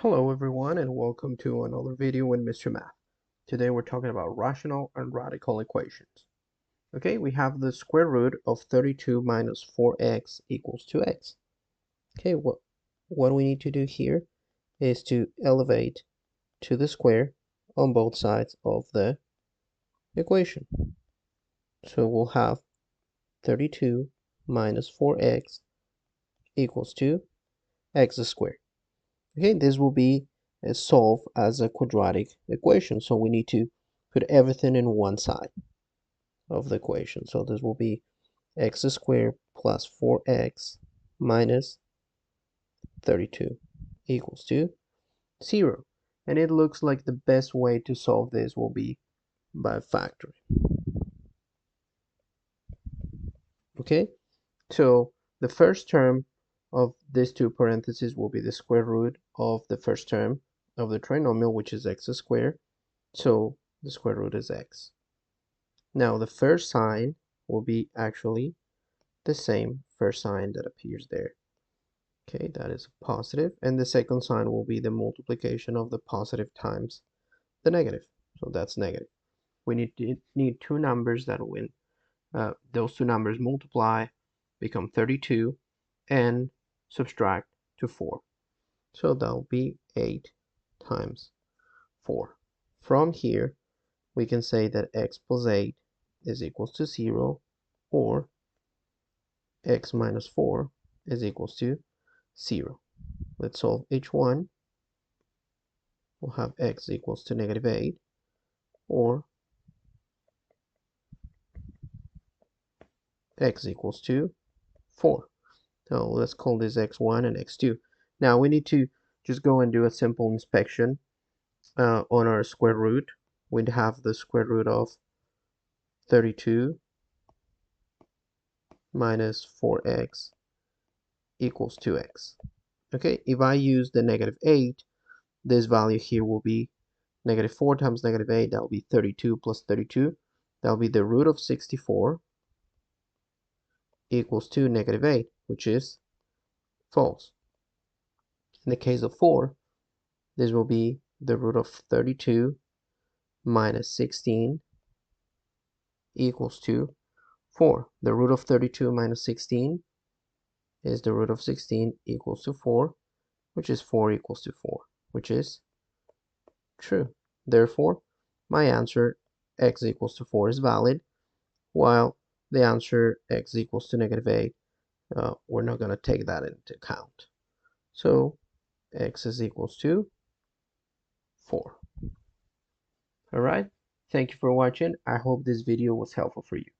Hello everyone and welcome to another video with Mr. Math. Today we're talking about rational and radical equations. Okay, we have the square root of 32 minus 4x equals 2x. Okay, what we need to do here is to elevate to the square on both sides of the equation. So we'll have 32 minus 4x equals 2x squared. Okay, this will be solved as a quadratic equation. So we need to put everything in one side of the equation. So this will be x squared plus 4x minus 32 equals to 0. And it looks like the best way to solve this will be by factoring. Okay, so the first term of these two parentheses will be the square root of the first term of the trinomial, which is x squared. So the square root is x. Now the first sign will be actually the same first sign that appears there. Okay, that is positive. And the second sign will be the multiplication of the positive times the negative. So that's negative. We need two numbers that when those two numbers multiply become 32 and subtract to 4. So that will be 8 times 4. From here, we can say that x plus 8 is equals to 0, or x minus 4 is equals to 0. Let's solve each one. We'll have x equals to negative 8, or x equals to 4. So let's call this x1 and x2. Now we need to just go and do a simple inspection on our square root. We'd have the square root of 32 minus 4x equals 2x. Okay, if I use the negative 8, this value here will be negative 4 times negative 8. That will be 32 plus 32. That will be the root of 64 equals to negative 8, which is false. In the case of 4, this will be the root of 32 minus 16 equals to 4. The root of 32 minus 16 is the root of 16 equals to 4, which is 4 equals to 4, which is true. Therefore, my answer x equals to 4 is valid, while the answer x equals to negative 8, we're not going to take that into account. So x is equals to 4. All right. Thank you for watching. I hope this video was helpful for you.